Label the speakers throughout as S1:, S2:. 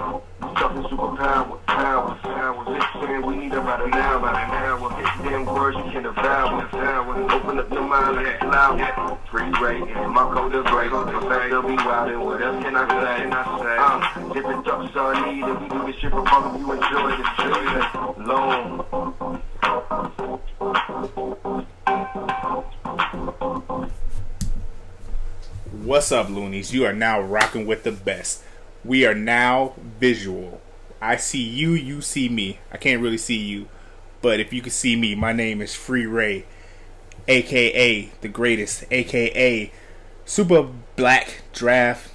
S1: Talking superpower, powers. Saying we need about an hour. Damn words you can devour. Open up your mind and act loud. Free Ray, my code is great. Professor be wild, and what else can I say? Different thoughts are needed. We do this shit for fun. You enjoy it. Long.
S2: What's up, loonies? You are now rocking with the best. We are now visual. I see you, you see me. I can't really see you, but if you can see me, my name is Free Ray, aka the greatest, aka Super Black Draft,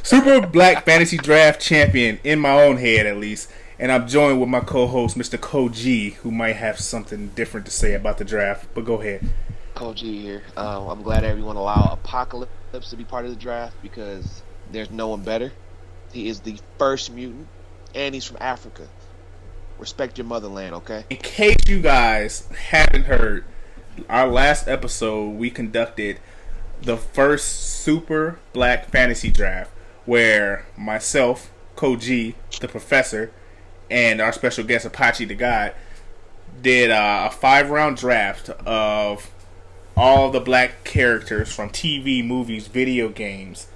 S2: Super Black Fantasy Draft champion in my own head at least. And I'm joined with my co-host, Mr. Koji, who might have something different to say about the draft. But go ahead.
S3: Koji here. I'm glad everyone allowed Apocalypse to be part of the draft because there's no one better. He is the first mutant, and he's from Africa. Respect your motherland, okay?
S2: In case you guys haven't heard, our last episode we conducted the first Super Black Fantasy Draft, where myself, Koji, the professor, and our special guest Apache the God did a 5-round draft of all the black characters from TV, movies, video games,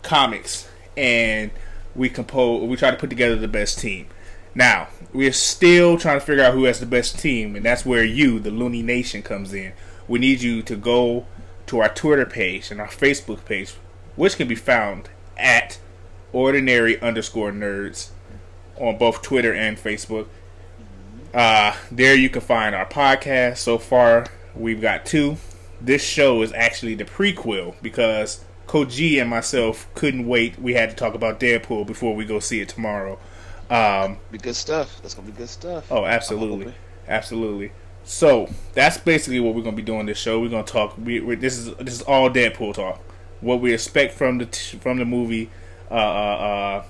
S2: comics, and we try to put together the best team. Now, we're still trying to figure out who has the best team, and that's where you, the Looney Nation, comes in. We need you to go to our Twitter page and our Facebook page, which can be found at ordinary_nerds on both Twitter and Facebook. There you can find our podcast. So far, we've got 2. This show is actually the prequel because Koji and myself couldn't wait. We had to talk about Deadpool before we go see it tomorrow.
S3: Be good stuff. That's gonna be good stuff.
S2: Oh, absolutely, absolutely. So that's basically what we're gonna be doing this show. We're gonna talk. This is all Deadpool talk. What we expect from the movie. Yeah,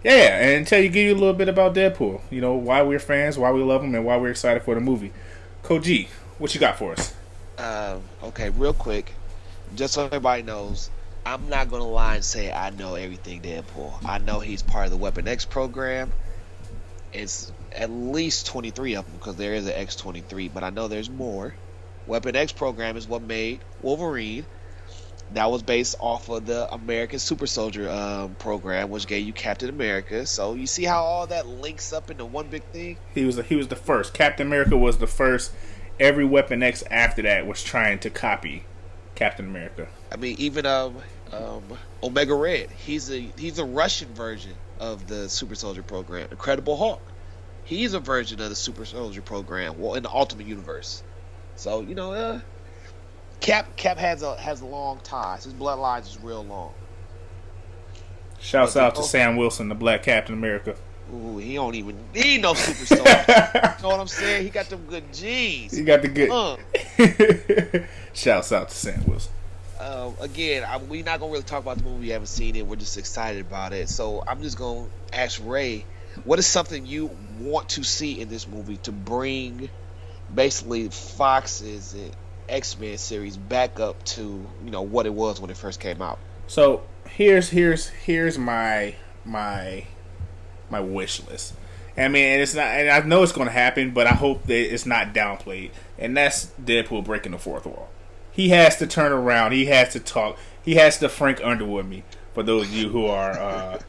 S2: and give you a little bit about Deadpool. You know, why we're fans, why we love him, and why we're excited for the movie. Koji, what you got for us?
S3: Okay, real quick, just so everybody knows, I'm not gonna lie and say I know everything Deadpool. I know he's part of the Weapon X program. It's at least 23 of them because there is an X-23, but I know there's more. Weapon X program is what made Wolverine. That was based off of the American Super Soldier program, which gave you Captain America. So you see how all that links up into one big thing?
S2: He was the first. Captain America was the first. Every Weapon X after that was trying to copy Captain America.
S3: I mean, even Omega Red. He's a Russian version of the Super Soldier program. Incredible Hulk. He's a version of the Super Soldier program. Well, in the Ultimate Universe. So you know, Cap has a long ties. His bloodlines is real long.
S2: Shouts out to Sam Wilson, the Black Captain America.
S3: Ooh, he don't even need no super soldier. You know what I'm saying? He got them good genes.
S2: He got the good. Shouts out to Sam Wilson.
S3: Again, we're not gonna really talk about the movie. We haven't seen it. We're just excited about it. So I'm just gonna ask Ray, what is something you want to see in this movie to bring, basically Fox's X-Men series back up to what it was when it first came out?
S2: So here's my wish list. I mean, it's not, and I know it's going to happen, but I hope that it's not downplayed. And that's Deadpool breaking the fourth wall. He has to turn around. He has to talk. He has to Frank Underwood me. For those of you who are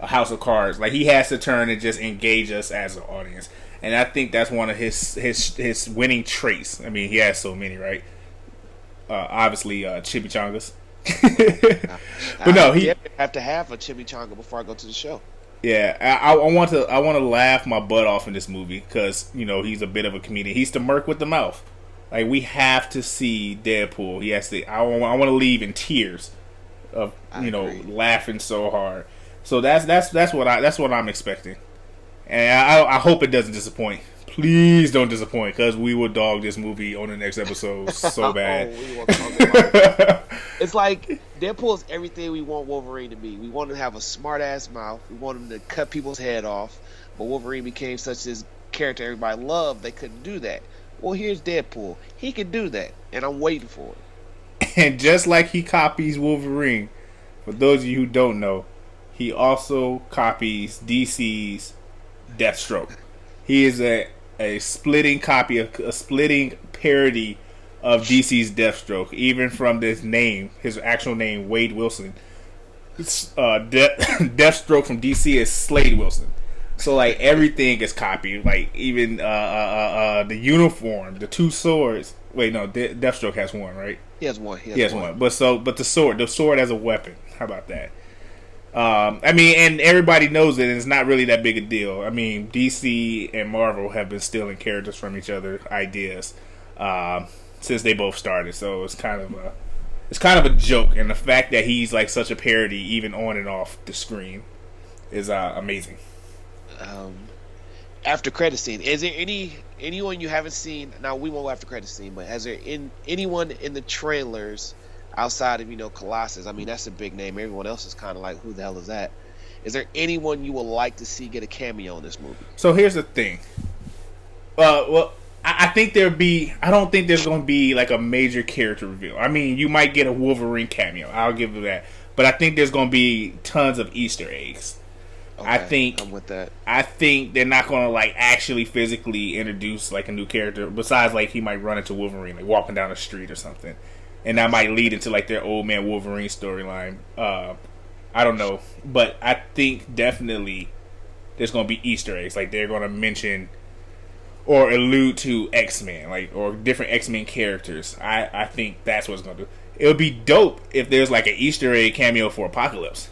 S2: a House of Cards, like he has to turn and just engage us as an audience. And I think that's one of his winning traits. I mean, he has so many, right? Obviously, chimichangas. But no, he
S3: have to have a chimichanga before I go to the show.
S2: Yeah, I want to laugh my butt off in this movie because he's a bit of a comedian. He's the merc with the mouth. Like we have to see Deadpool. He has to. I want to leave in tears of laughing so hard. So that's what I'm expecting, and I hope it doesn't disappoint. Please don't disappoint, because we will dog this movie on the next episode so bad.
S3: We will talk about it. It's like Deadpool is everything we want Wolverine to be. We want him to have a smart ass mouth. We want him to cut people's head off. But Wolverine became such this character everybody loved, they couldn't do that. Well, here's Deadpool. He can do that, and I'm waiting for it.
S2: And just like he copies Wolverine, for those of you who don't know, he also copies DC's Deathstroke. He is a splitting copy, a splitting parody of DC's Deathstroke, even from this name, his actual name, Wade Wilson. Deathstroke from DC is Slade Wilson. So like everything is copied, like even the uniform, the two swords. Wait, no, Deathstroke has one, right?
S3: He has one.
S2: He has one. But the sword as a weapon. How about that? I mean, and everybody knows it, and it's not really that big a deal. I mean, DC and Marvel have been stealing characters from each other, ideas, since they both started. So it's kind of a joke, and the fact that he's like such a parody, even on and off the screen, is amazing.
S3: After credit scene, is there anyone you haven't seen? Now we won't go after credit scene, but has there anyone in the trailers outside of Colossus? I mean, that's a big name. Everyone else is kind of like, who the hell is that? Is there anyone you would like to see get a cameo in this movie?
S2: So here's the thing. Well, I think I don't think there's going to be like a major character reveal. I mean, you might get a Wolverine cameo. I'll give you that. But I think there's going to be tons of Easter eggs.
S3: Okay, I'm with that.
S2: I think they're not going to like actually physically introduce like a new character. Besides, like he might run into Wolverine, like walking down the street or something, and that might lead into like their old man Wolverine storyline. I don't know, but I think definitely there's going to be Easter eggs. Like they're going to mention or allude to X-Men, like or different X-Men characters. I think that's what it's going to do. It would be dope if there's like an Easter egg cameo for Apocalypse.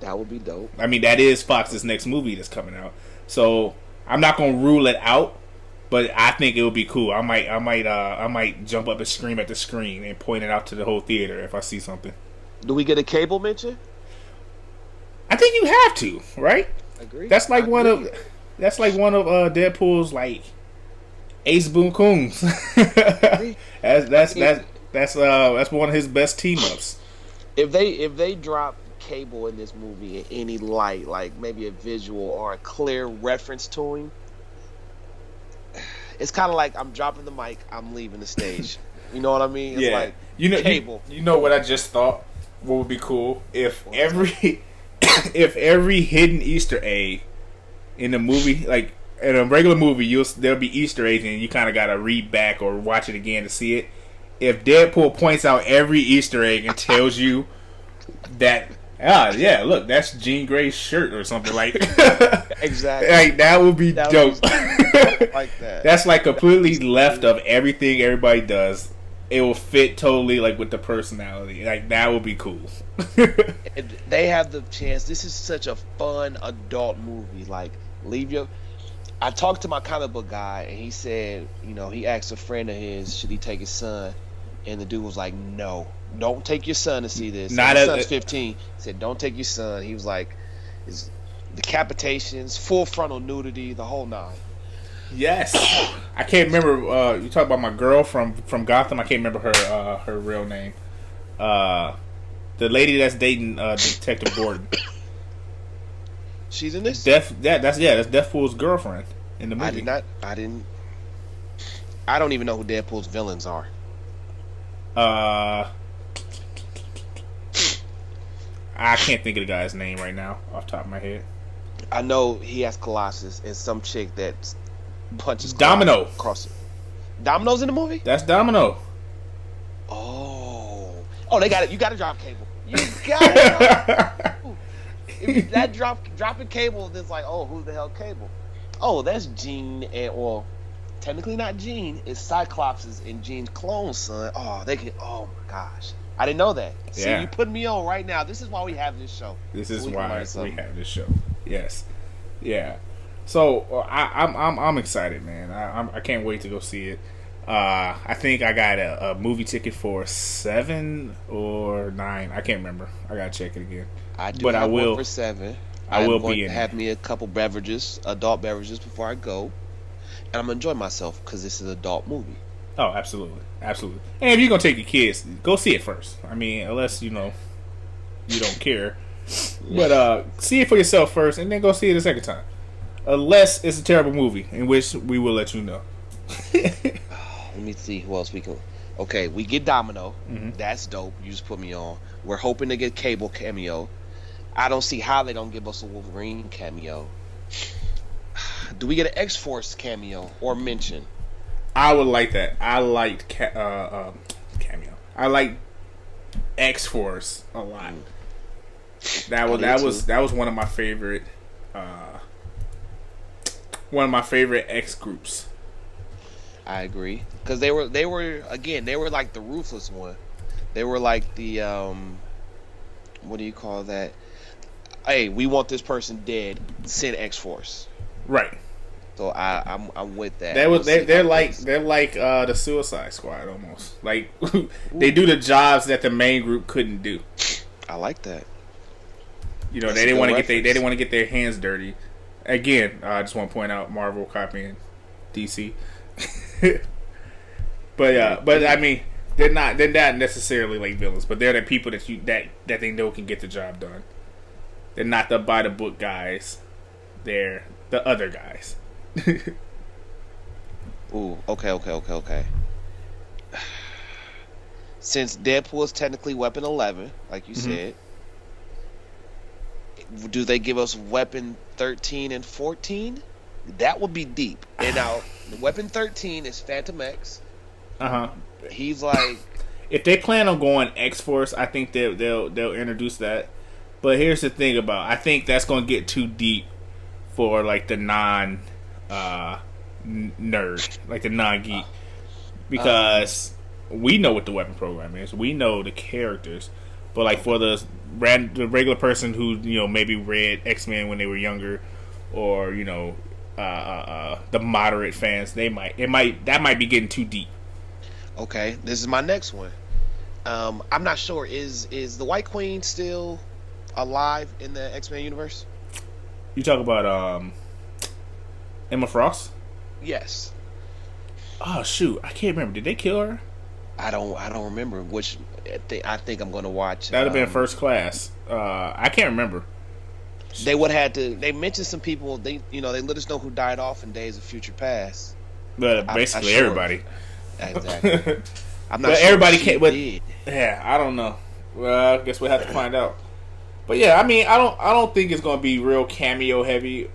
S3: That would be dope.
S2: I mean, that is Fox's next movie that's coming out. So I'm not gonna rule it out, but I think it would be cool. I might jump up and scream at the screen and point it out to the whole theater if I see something.
S3: Do we get a Cable mention?
S2: I think you have to, right?
S3: Agree.
S2: That's like one of Deadpool's like Ace Boon Coons. That's one of his best team ups.
S3: If they drop Cable in this movie in any light, like maybe a visual or a clear reference to him, it's kind of like I'm dropping the mic, I'm leaving the stage. You know what I mean? It's like Cable.
S2: You know what I just thought? What would be cool if every hidden Easter egg in the movie, like in a regular movie, there'll be Easter eggs and you kind of gotta read back or watch it again to see it. If Deadpool points out every Easter egg and tells you that, look, that's Jean Grey's shirt or something like
S3: exactly.
S2: Like that would be dope.
S3: Like that.
S2: That's like completely left of everything everybody does. It will fit totally like with the personality. Like that would be cool.
S3: They have the chance. This is such a fun adult movie. Like I talked to my comic book guy and he said, he asked a friend of his, should he take his son? And the dude was like, no, don't take your son to see this. His son's 15. He said, don't take your son. He was like, it's decapitations, full frontal nudity, the whole nine.
S2: Yes. I can't remember. You talk about my girl from Gotham. I can't remember her real name. The lady that's dating Detective Gordon.
S3: She's in this?
S2: That's Deadpool's girlfriend in the movie.
S3: I don't even know who Deadpool's villains are.
S2: I can't think of the guy's name right now off the top of my head.
S3: I know he has Colossus and some chick that punches
S2: Domino
S3: across it. Domino's in the movie?
S2: That's Domino.
S3: Oh, they got it. You got to drop Cable. You got it. If that dropping Cable, it's like, oh, who's the hell Cable? Oh, that's Jean and technically not Jean. It's Cyclops' and Jean's clone son. Oh, oh my gosh, I didn't know that.
S2: Yeah.
S3: See, you put me on right now. This is why we have this show.
S2: This is why we have this show. Yes, yeah. So I'm excited, man. I can't wait to go see it. I think I got a movie ticket for 7 or 9. I can't remember. I gotta check it again.
S3: I will for 7.
S2: I will be in.
S3: Have me a couple beverages, adult beverages, before I go, and I'm gonna enjoy myself because this is an adult movie.
S2: Oh, absolutely, absolutely. And if you're gonna take your kids, go see it first. I mean, unless you don't care, but see it for yourself first, and then go see it a second time. Unless it's a terrible movie, in which we will let you know.
S3: Let me see who else we can. Okay, we get Domino.
S2: Mm-hmm.
S3: That's dope. You just put me on. We're hoping to get Cable cameo. I don't see how they don't give us a Wolverine cameo. Do we get an X-Force cameo or mention?
S2: I would like that. I liked cameo. I like X-Force a lot. That was one of my favorite X groups.
S3: I agree, because they were like the ruthless one. They were like the what do you call that? Hey, we want this person dead. Send X-Force.
S2: Right.
S3: So I'm with that.
S2: They're like the Suicide Squad almost. Like they do the jobs that the main group couldn't do.
S3: I like that.
S2: You know, they didn't want to get their hands dirty. Again, I just want to point out Marvel copying DC. but I mean, they're not necessarily like villains, but they're the people that they know can get the job done. They're not the by the book guys. They're the other guys.
S3: Ooh, okay. Since Deadpool is technically Weapon 11, like you said, do they give us Weapon 13 and 14? That would be deep. And now, Weapon 13 is Phantom X. He's like,
S2: if they plan on going X-Force, I think they'll introduce that. But here's the thing I think that's going to get too deep for like the non nerd, like the non geek, because we know what the weapon program is, we know the characters, but like for the regular person who maybe read X-Men when they were younger, or the moderate fans, that might be getting too deep.
S3: Okay, this is my next one. I'm not sure. Is the White Queen still alive in the X-Men universe?
S2: You talk about Emma Frost?
S3: Yes.
S2: Oh shoot, I can't remember. Did they kill her?
S3: I don't remember. Which I think I'm going to watch.
S2: That would have been First Class. I can't remember.
S3: They would have had to. They mentioned some people. They let us know who died off in Days of Future Past.
S2: But basically everybody.
S3: Exactly. I'm not
S2: but
S3: sure
S2: everybody
S3: can't.
S2: Yeah, I don't know. Well, I guess we'll have to find out. But yeah, I mean, I don't think it's going to be real cameo heavy,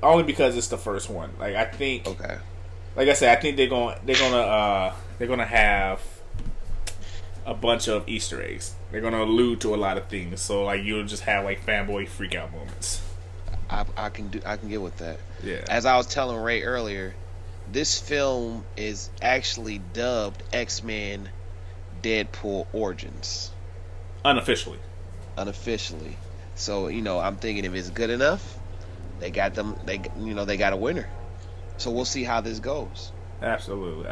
S2: only because it's the first one. Like I think.
S3: Okay.
S2: Like I said, I think they're gonna have a bunch of Easter eggs. They're gonna allude to a lot of things. So like you'll just have like fanboy freak out moments.
S3: I can get with that.
S2: Yeah.
S3: As I was telling Ray earlier, this film is actually dubbed X-Men Deadpool Origins.
S2: Unofficially.
S3: So, I'm thinking if it's good enough, they got a winner. So we'll see how this goes.
S2: Absolutely.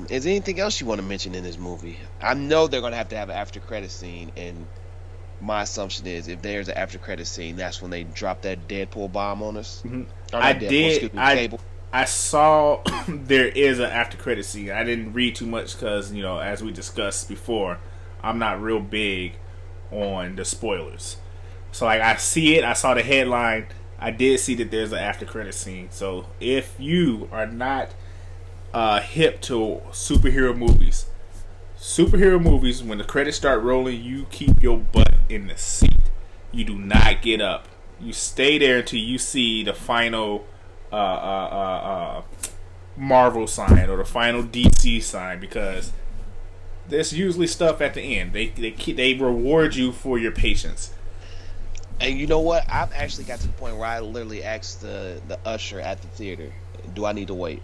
S3: Is there anything else you want to mention in this movie? I know they're going to have an after credit scene, and my assumption is if there's an after credit scene, that's when they drop that Deadpool bomb on us.
S2: Mm-hmm. I saw there is an after credit scene. I didn't read too much because, as we discussed before, I'm not real big on the spoilers. So like I see it, I saw the headline. I did see that there's an after credit scene. So if you are not hip to superhero movies, when the credits start rolling, you keep your butt in the seat. You do not get up. You stay there until you see the final Marvel sign or the final DC sign, because there's usually stuff at the end. They reward you for your patience.
S3: And you know what? I've actually got to the point where I literally asked the usher at the theater, do I need to wait?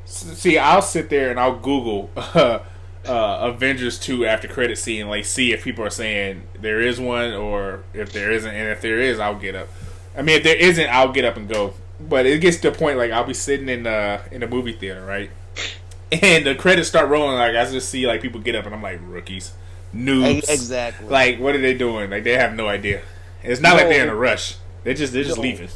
S2: See, I'll sit there and I'll Google Avengers 2 after credit scene, like see if people are saying there is one or if there isn't, and if there is, I'll get up. I mean, if there isn't, I'll get up and go. But it gets to the point like I'll be sitting in the movie theater, right? And the credits start rolling, like I just see like people get up and I'm like, rookies, noobs.
S3: Exactly.
S2: Like, what are they doing? Like, they have no idea. It's not like they're in a rush. They're just leaving.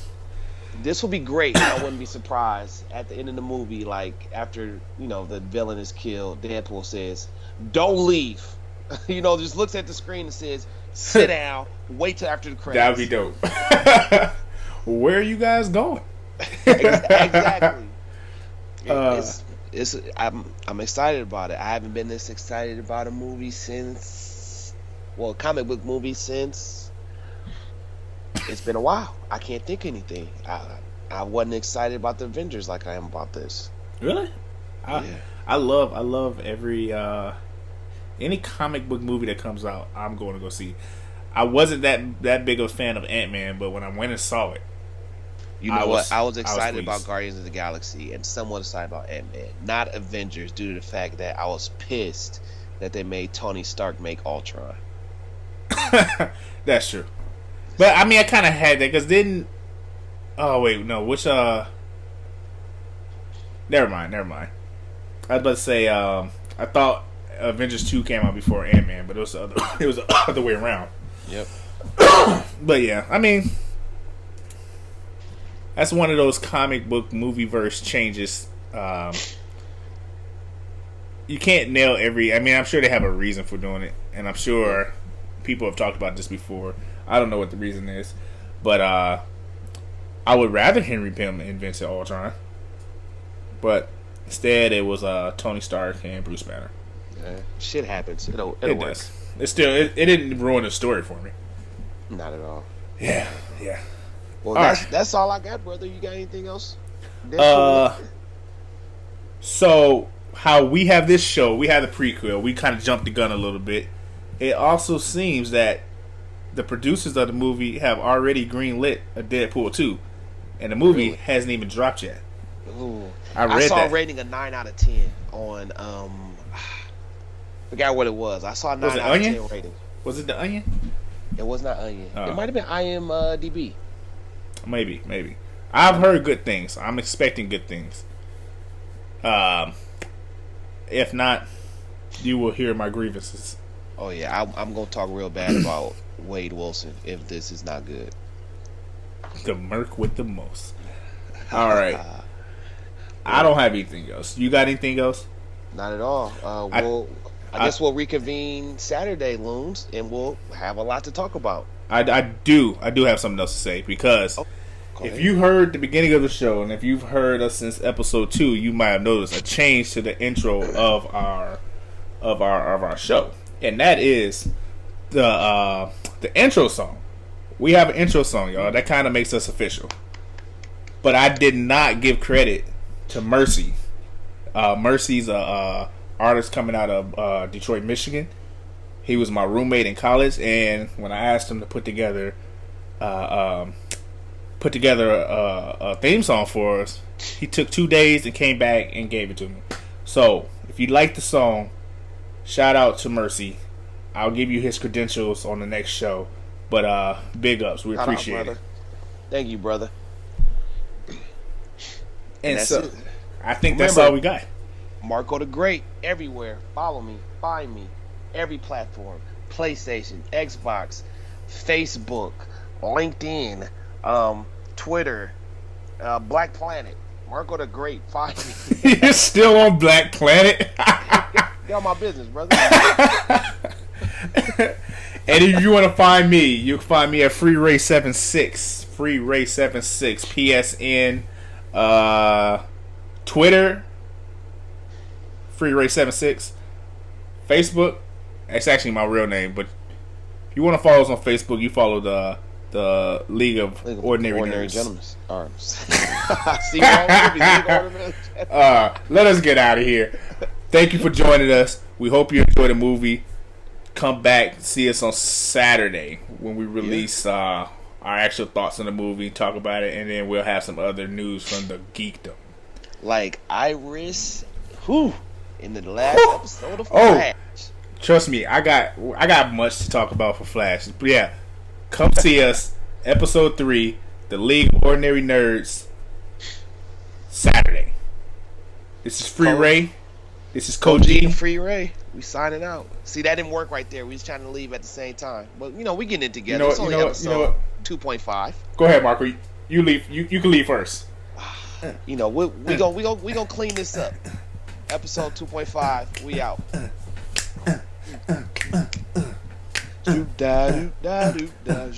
S3: This will be great. I wouldn't be surprised at the end of the movie, like after the villain is killed, Deadpool says, "Don't leave." Just looks at the screen and says, "Sit down. Wait till after the credits."
S2: That would be dope. Where are you guys going?
S3: Exactly. I'm excited about it. I haven't been this excited about a movie since Well, comic book movie since it's been a while. I can't think of anything. I wasn't excited about the Avengers like I am about this.
S2: Really?
S3: Yeah.
S2: I love every any comic book movie that comes out. I'm going to go see. I wasn't that big of a fan of Ant-Man, but when I went and saw it,
S3: You know what? I was excited about
S2: pleased.
S3: Guardians of the Galaxy and somewhat excited about Ant-Man. Not Avengers, due to the fact that I was pissed that they made Tony Stark make Ultron.
S2: That's true. But I mean, I kind of had that because didn't. Oh wait, no. Which Never mind. I was about to say. I thought Avengers 2 came out before Ant-Man, but it was the other way around.
S3: Yep.
S2: But yeah, I mean, that's one of those comic book movie verse changes. You can't nail every. I mean, I'm sure they have a reason for doing it, and I'm sure people have talked about this before. I don't know what the reason is, but I would rather Henry Pym invented Ultron, but instead it was Tony Stark and Bruce Banner.
S3: Yeah. Shit happens. It'll
S2: It
S3: work.
S2: does. It's still. It didn't ruin the story for me.
S3: Not at all.
S2: Yeah.
S3: Well,
S2: All
S3: that's all I got, brother. You got anything else?
S2: So how we have this show, we have the prequel. We kind of jumped the gun a little bit. It also seems that the producers of the movie have already greenlit a Deadpool 2, and the movie
S3: Really?
S2: hasn't even dropped yet.
S3: Ooh.
S2: I read
S3: saw
S2: that.
S3: a rating of 9 out of 10 on forgot what it was. I saw a 9
S2: Was it
S3: out
S2: Onion?
S3: of 10 rating.
S2: Was it the Onion?
S3: It was not Onion.
S2: Oh.
S3: It might have been IMDb.
S2: Maybe. I've heard good things. I'm expecting good things. If not, you will hear my grievances.
S3: Oh yeah, I'm gonna talk real bad about Wade Wilson if this is not good.
S2: The Merc with the most. All right. I don't have anything else. You got anything else?
S3: Not at all. I guess we'll reconvene Saturday, Loons, and we'll have a lot to talk about.
S2: I do have something else to say because
S3: Go
S2: if
S3: ahead.
S2: you heard the beginning of the show and if you've heard us since episode 2, you might have noticed a change to the intro of our show, and that is the intro song. We have an intro song, y'all. That kind of makes us official. But I did not give credit to Mercy. Mercy's a artist coming out of Detroit, Michigan. He was my roommate in college, and when I asked him to put together a theme song for us, he took 2 days and came back and gave it to me. So, if you like the song, shout out to Mercy. I'll give you his credentials on the next show. But big ups, we
S3: Shout out,
S2: appreciate it.
S3: brother. Thank you, brother.
S2: And
S3: that's
S2: so,
S3: it.
S2: I think that's
S3: Remember-
S2: all we got.
S3: Marco the Great everywhere. Follow me, find me, every platform: PlayStation, Xbox, Facebook, LinkedIn, Twitter, Black Planet. Marco the Great, find me.
S2: You're still on Black Planet.
S3: Get on my business, brother.
S2: And if you want to find me, you can find me at FreeRay76. FreeRay76. PSN. Twitter. FreeRay76. Facebook. It's actually my real name, but if you want to follow us on Facebook, you follow the League of Ordinary Nerds.
S3: Gentlemen. See all movies, League of Ordinary Gentlemen.
S2: Let us get out of here. Thank you for joining us. We hope you enjoy the movie. Come back, see us on Saturday when we release our actual thoughts on the movie, talk about it, and then we'll have some other news from the geekdom.
S3: Like Iris, in the last episode of Flash.
S2: Trust me, I got much to talk about for Flash. But yeah, come see us, episode 3, the League of Ordinary Nerds, Saturday. This is Free Ray. This is Koji.
S3: Free Ray. We signing out. See, that didn't work right there. We was trying to leave at the same time. But, we getting it together. It's only episode 2.5.
S2: Go ahead, Marco. You leave. You can leave first.
S3: We gonna clean this up. Episode 2.5. We out. Do da do da do da do.